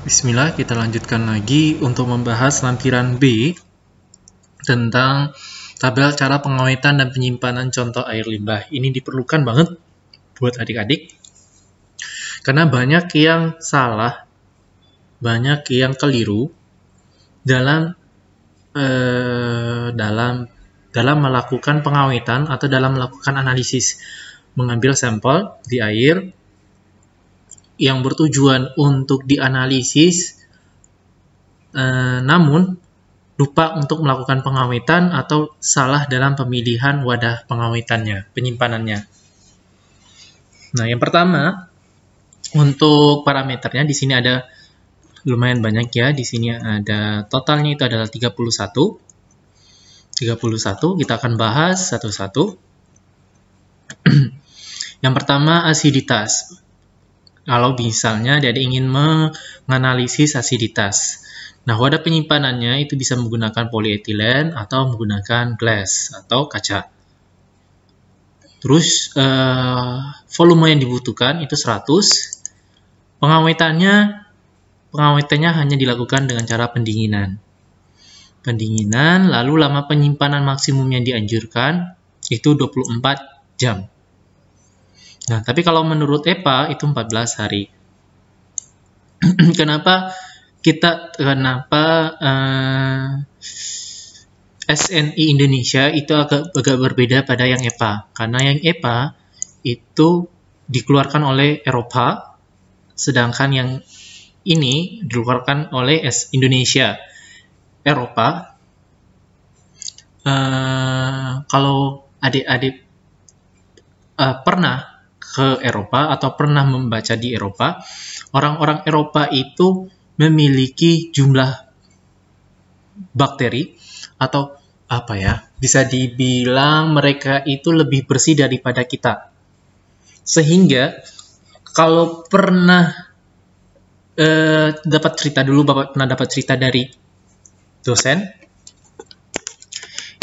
Bismillah, kita lanjutkan lagi untuk membahas lampiran B tentang tabel cara pengawetan dan penyimpanan contoh air limbah. Ini diperlukan banget buat adik-adik karena banyak yang salah, banyak yang keliru dalam melakukan pengawetan atau dalam melakukan analisis, mengambil sampel di air yang bertujuan untuk dianalisis, namun lupa untuk melakukan pengawetan atau salah dalam pemilihan wadah pengawetannya, penyimpanannya. Nah, yang pertama, untuk parameternya di sini ada lumayan banyak ya. Di sini ada totalnya itu adalah 31. 31 kita akan bahas satu-satu. Yang pertama, asiditas. Kalau misalnya dia ingin menganalisis asiditas. Nah, wadah penyimpanannya itu bisa menggunakan polietilen atau menggunakan glass atau kaca. Terus volume yang dibutuhkan itu 100. Pengawetannya hanya dilakukan dengan cara pendinginan. Pendinginan, lalu lama penyimpanan maksimum yang dianjurkan itu 24 jam. Nah, tapi kalau menurut EPA itu 14 hari. Kenapa SNI Indonesia itu agak berbeda pada yang EPA? Karena yang EPA itu dikeluarkan oleh Eropa, sedangkan yang ini dikeluarkan oleh Indonesia. Eropa, kalau adik-adik pernah ke Eropa atau pernah membaca di Eropa, orang-orang Eropa itu memiliki jumlah bakteri atau bisa dibilang mereka itu lebih bersih daripada kita. Sehingga kalau pernah Bapak pernah dapat cerita dari dosen,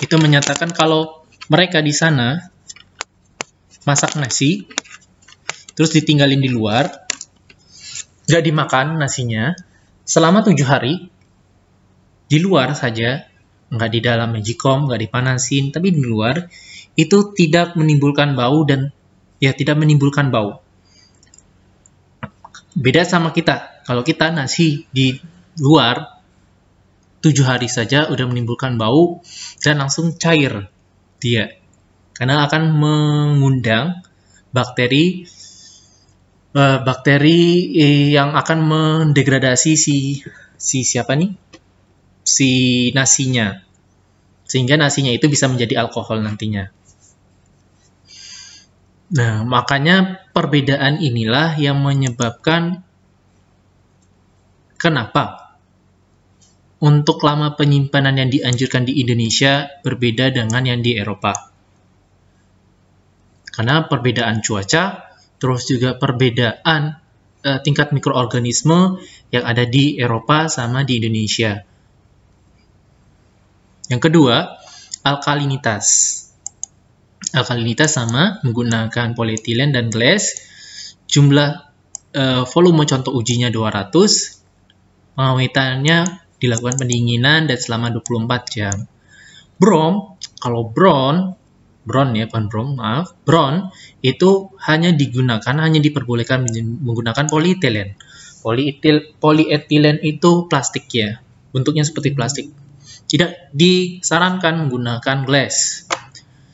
itu menyatakan kalau mereka di sana masak nasi, terus ditinggalin di luar, nggak dimakan nasinya, selama 7 hari, di luar saja, nggak di dalam magicom, nggak dipanasin, tapi di luar, itu tidak menimbulkan bau dan tidak menimbulkan bau. Beda sama kita, kalau kita nasi di luar, 7 hari saja udah menimbulkan bau, dan langsung cair dia. Karena akan mengundang bakteri yang akan mendegradasi si nasinya, sehingga nasinya itu bisa menjadi alkohol nantinya. Nah, makanya perbedaan inilah yang menyebabkan kenapa untuk lama penyimpanan yang dianjurkan di Indonesia berbeda dengan yang di Eropa. Karena perbedaan cuaca, terus juga perbedaan tingkat mikroorganisme yang ada di Eropa sama di Indonesia. Yang kedua, alkalinitas. Alkalinitas sama menggunakan polietilen dan glass. Jumlah volume contoh ujinya 200. Pengawetannya dilakukan pendinginan dan selama 24 jam. Brom, kalau bron itu hanya diperbolehkan menggunakan polietilen. Polietilen itu plastik ya, bentuknya seperti plastik. Tidak disarankan menggunakan glass.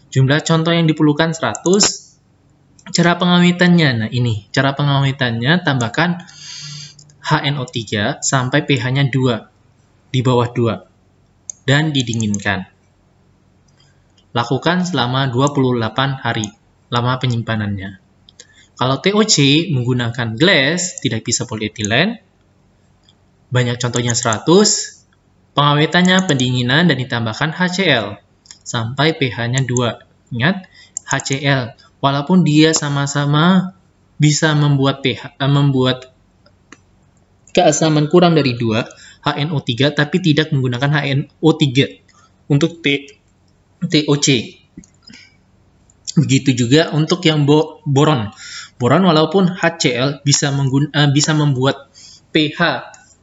Jumlah contoh yang diperlukan 100. Cara pengawetannya, nah ini cara pengawetannya, tambahkan HNO3 sampai pH-nya 2, di bawah 2, dan didinginkan. Lakukan selama 28 hari, lama penyimpanannya. Kalau TOC menggunakan glass, tidak bisa polietilen, banyak contohnya 100, pengawetannya pendinginan dan ditambahkan HCl, sampai pH-nya 2. Ingat, HCl, walaupun dia sama-sama bisa membuat keasaman kurang dari 2, HNO3, tapi tidak menggunakan HNO3 untuk TOC. Begitu juga untuk yang boron. Boron walaupun HCl bisa membuat pH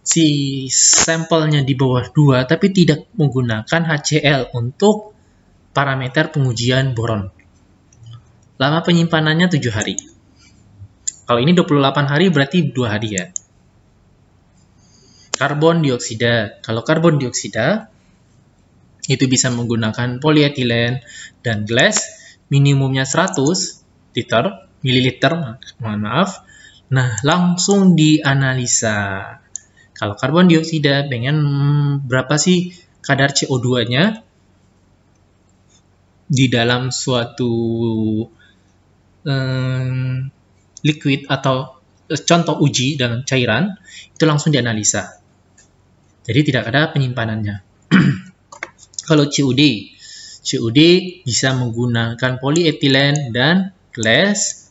si sampelnya di bawah 2 tapi tidak menggunakan HCl untuk parameter pengujian boron. Lama penyimpanannya 7 hari. Kalau ini 28 hari berarti 2 hari ya. Karbon dioksida. Kalau karbon dioksida itu bisa menggunakan polietilen dan glass, minimumnya 100 mililiter, mohon maaf. Nah, langsung dianalisa. Kalau karbon dioksida pengen berapa sih kadar CO2-nya di dalam suatu liquid atau contoh uji dalam cairan, itu langsung dianalisa. Jadi tidak ada penyimpanannya. Kalau COD bisa menggunakan polietilen dan glass.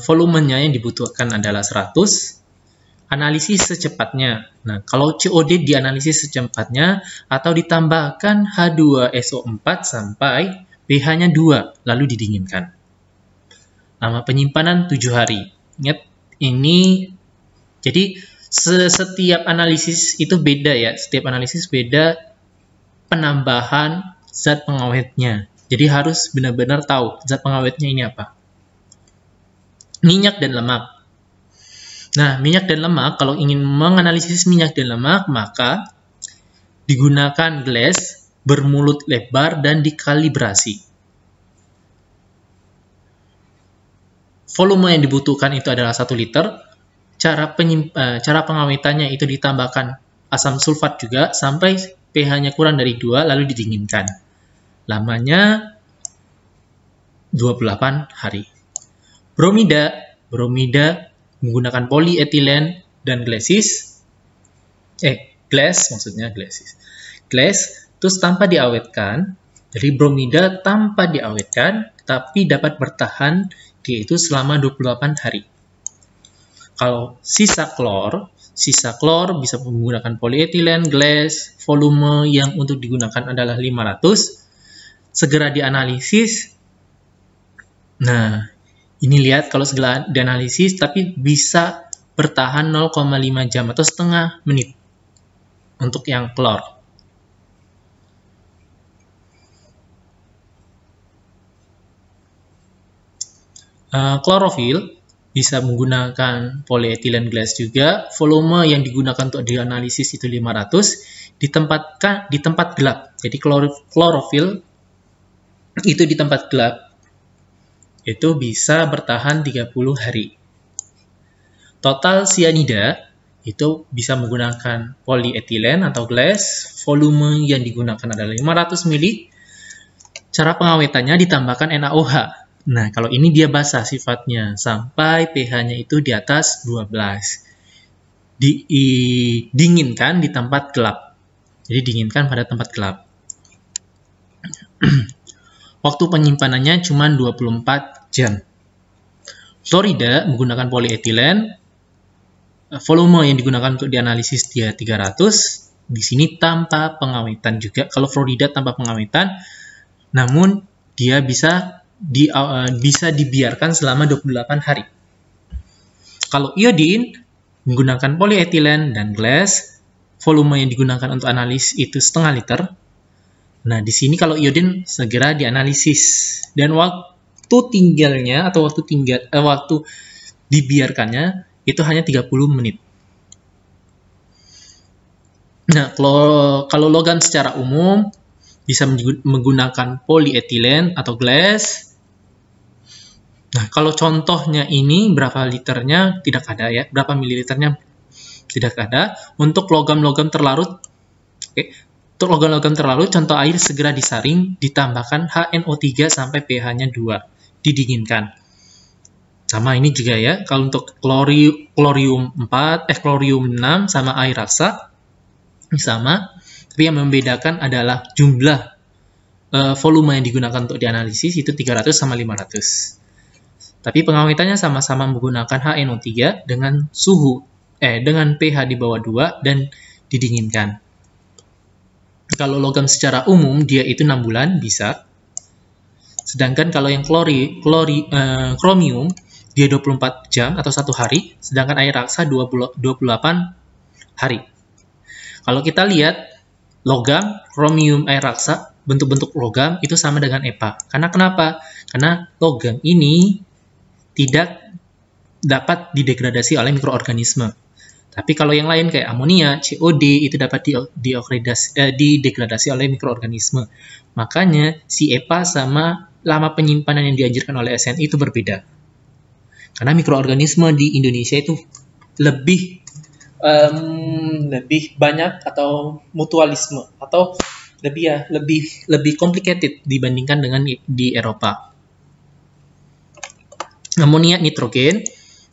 Volumenya yang dibutuhkan adalah 100. Analisis secepatnya. Nah, kalau COD dianalisis secepatnya atau ditambahkan H2SO4 sampai pH-nya 2, lalu didinginkan. Lama penyimpanan 7 hari. Ingat, ini jadi setiap analisis itu beda ya. Setiap analisis beda penambahan zat pengawetnya. Jadi harus benar-benar tahu zat pengawetnya ini apa. Minyak dan lemak. Nah, minyak dan lemak, kalau ingin menganalisis minyak dan lemak, maka digunakan glass bermulut lebar dan dikalibrasi. Volume yang dibutuhkan itu adalah 1 liter. Cara pengawetannya itu ditambahkan asam sulfat juga sampai pH-nya kurang dari 2, lalu didinginkan. Lamanya 28 hari. Bromida menggunakan polietilen dan glass terus tanpa diawetkan. Jadi bromida tanpa diawetkan tapi dapat bertahan yaitu selama 28 hari. Kalau sisa klor bisa menggunakan polietilen, glass, volume yang untuk digunakan adalah 500. Segera dianalisis. Nah, ini lihat kalau segera dianalisis tapi bisa bertahan 0,5 jam atau setengah menit untuk yang klor. Klorofil bisa menggunakan polietilen glass juga. Volume yang digunakan untuk dianalisis itu 500. Di tempat gelap. Jadi klorofil itu di tempat gelap itu bisa bertahan 30 hari. Total sianida itu bisa menggunakan polietilen atau glass. Volume yang digunakan adalah 500 ml. Cara pengawetannya ditambahkan NaOH. Nah, kalau ini dia basah sifatnya, sampai pH-nya itu di atas 12. Dinginkan di tempat gelap. Jadi dinginkan pada tempat gelap. Waktu penyimpanannya cuma 24 jam. Florida menggunakan polietilen. Volume yang digunakan untuk dianalisis dia 300. Di sini tanpa pengawetan juga. Kalau Florida tanpa pengawetan, namun dia bisa dibiarkan selama 28 hari. Kalau iodin menggunakan polietilen dan glass, volume yang digunakan untuk analis itu setengah liter. Nah, di sini kalau iodin segera dianalisis dan waktu tinggalnya atau waktu dibiarkannya itu hanya 30 menit. Nah, kalau logam secara umum bisa menggunakan polietilen atau glass. Nah, kalau contohnya ini berapa liternya tidak ada ya, berapa mililiternya tidak ada. Untuk logam-logam terlarut, untuk logam-logam terlarut, contoh air segera disaring, ditambahkan HNO3 sampai pH-nya 2, didinginkan. Sama ini juga ya, kalau untuk klorium 6 sama air rasa, sama. Tapi yang membedakan adalah jumlah volume yang digunakan untuk dianalisis itu 300 sama 500. Tapi pengawetannya sama-sama menggunakan HNO3 dengan dengan pH di bawah 2 dan didinginkan. Kalau logam secara umum dia itu 6 bulan bisa. Sedangkan kalau yang kromium dia 24 jam atau 1 hari, sedangkan air raksa 28 hari. Kalau kita lihat logam, kromium, air raksa, bentuk-bentuk logam itu sama dengan EPA. Karena kenapa? Karena logam ini tidak dapat didegradasi oleh mikroorganisme. Tapi kalau yang lain kayak amonia, COD itu dapat didegradasi oleh mikroorganisme. Makanya si EPA sama lama penyimpanan yang dianjurkan oleh SNI itu berbeda. Karena mikroorganisme di Indonesia itu lebih banyak atau mutualisme atau lebih complicated dibandingkan dengan di Eropa. Amonia nitrogen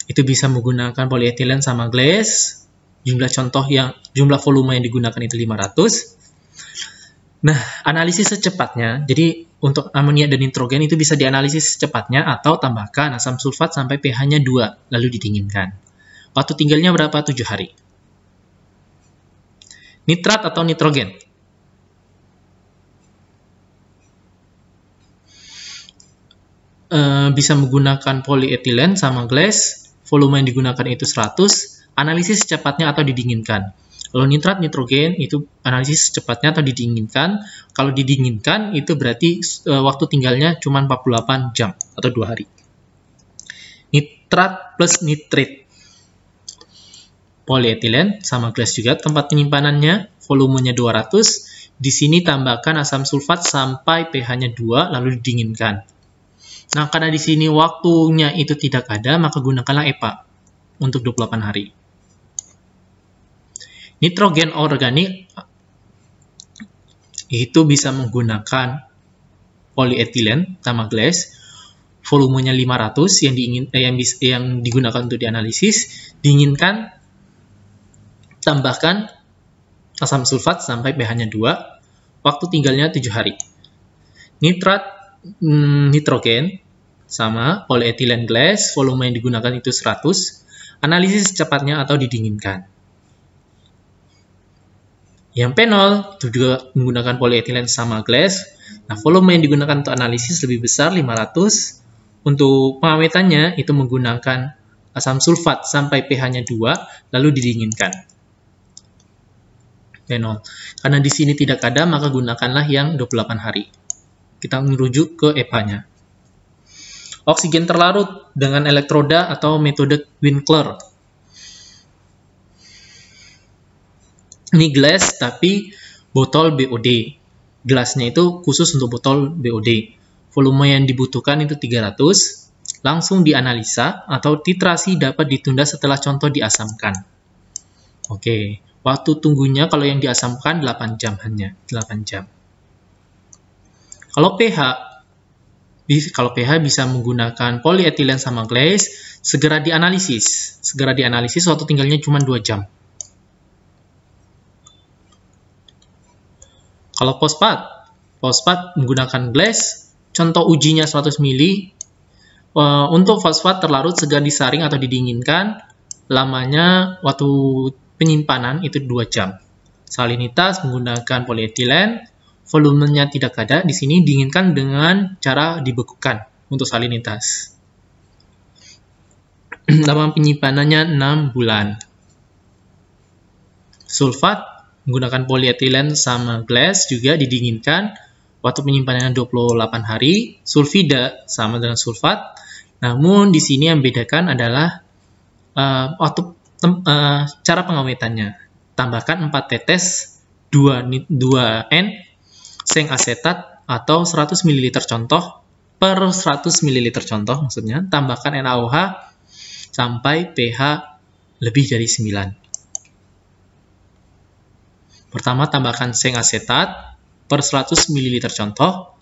itu bisa menggunakan polietilen sama glass. Jumlah volume yang digunakan itu 500. Nah, analisis secepatnya, jadi untuk amonia dan nitrogen itu bisa dianalisis secepatnya atau tambahkan asam sulfat sampai pH-nya 2, lalu didinginkan. Waktu tinggalnya berapa? 7 hari. Nitrat atau nitrogen. Bisa menggunakan polietilen sama glass, volume yang digunakan itu 100, analisis secepatnya atau didinginkan. Kalau nitrat, nitrogen itu analisis secepatnya atau didinginkan. Kalau didinginkan itu berarti waktu tinggalnya cuma 48 jam atau 2 hari. Nitrat plus nitrit. Polietilen sama glass juga, tempat penyimpanannya, volumenya 200. Di sini tambahkan asam sulfat sampai pH-nya 2 lalu didinginkan. Nah, karena di sini waktunya itu tidak ada, maka gunakanlah EPA untuk 28 hari. Nitrogen organik itu bisa menggunakan polietilen sama glass, volumenya 500 yang digunakan untuk dianalisis, dinginkan, tambahkan asam sulfat sampai pH-nya 2, waktu tinggalnya 7 hari. Nitrat nitrogen sama polietilen glass, volume yang digunakan itu 100, analisis secepatnya atau didinginkan. Yang penol itu juga menggunakan polietilen sama glass. Nah, volume yang digunakan untuk analisis lebih besar, 500. Untuk pengawetannya itu menggunakan asam sulfat sampai pH-nya 2, lalu didinginkan. Penol. Karena di sini tidak ada, maka gunakanlah yang 28 hari. Kita merujuk ke EPA-nya. Oksigen terlarut dengan elektroda atau metode Winkler. Ini glass tapi botol BOD. Gelasnya itu khusus untuk botol BOD. Volume yang dibutuhkan itu 300. Langsung dianalisa atau titrasi dapat ditunda setelah contoh diasamkan. Oke, waktu tunggunya kalau yang diasamkan 8 jam hanya, 8 jam. Kalau pH bisa menggunakan polietilen sama glass, segera dianalisis. Waktu tinggalnya cuma 2 jam. Kalau fosfat menggunakan glass, contoh ujinya 100 ml. Untuk fosfat terlarut segera disaring atau didinginkan, lamanya waktu penyimpanan itu 2 jam. Salinitas menggunakan polietilen, volumenya tidak ada, di sini dinginkan dengan cara dibekukan untuk salinitas. Lama penyimpanannya 6 bulan. Sulfat menggunakan polietilen sama glass juga didinginkan, waktu penyimpanannya 28 hari. Sulfida sama dengan sulfat, namun di sini yang membedakan adalah cara pengawetannya. Tambahkan 4 tetes 2N seng asetat atau 100 ml contoh per 100 ml contoh maksudnya. Tambahkan NaOH sampai pH lebih dari 9. Pertama, tambahkan seng asetat per 100 ml contoh.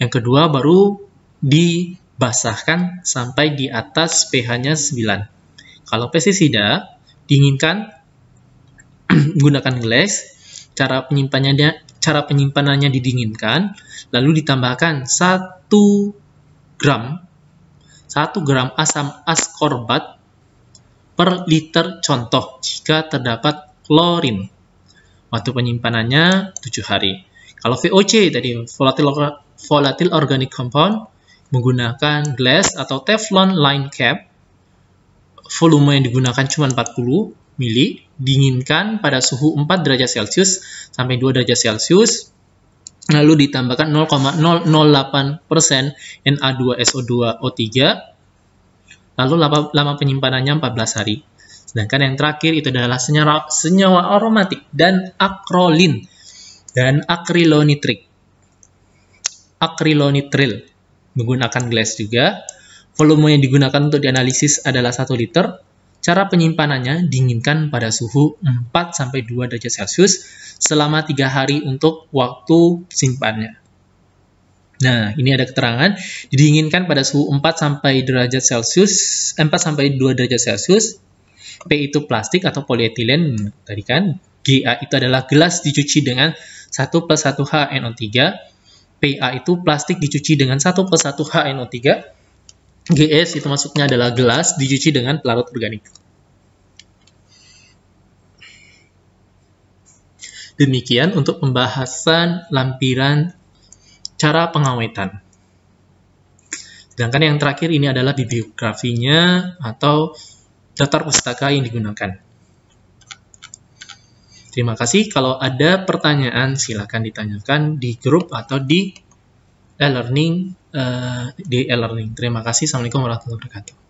Yang kedua, baru dibasahkan sampai di atas pH-nya 9. Kalau pestisida, dinginkan menggunakan glass. Cara penyimpanannya didinginkan, lalu ditambahkan 1 gram asam askorbat per liter contoh jika terdapat klorin. Waktu penyimpanannya 7 hari. Kalau VOC tadi, volatile organic compound, menggunakan glass atau Teflon line cap volume yang digunakan cuma 40 mili, dinginkan pada suhu 4 derajat Celcius sampai 2 derajat Celcius, lalu ditambahkan 0,008% Na2SO2O3, lalu lama penyimpanannya 14 hari. Sedangkan yang terakhir itu adalah senyawa aromatik dan akrolin dan akrilonitril menggunakan glass juga. Volume yang digunakan untuk dianalisis adalah 1 liter. Cara penyimpanannya dinginkan pada suhu 4-2 derajat Celcius selama 3 hari untuk waktu simpannya. Nah, ini ada keterangan didinginkan pada suhu 4-2 derajat Celcius. P itu plastik atau polietilen tadi kan. Ga itu adalah gelas dicuci dengan 1+1HNO3. Pa itu plastik dicuci dengan 1+1HNO3. GS itu maksudnya adalah gelas dicuci dengan pelarut organik. Demikian untuk pembahasan lampiran cara pengawetan. Sedangkan yang terakhir ini adalah bibliografinya atau daftar pustaka yang digunakan. Terima kasih. Kalau ada pertanyaan silakan ditanyakan di grup atau di e-learning. Terima kasih. Assalamualaikum warahmatullahi wabarakatuh.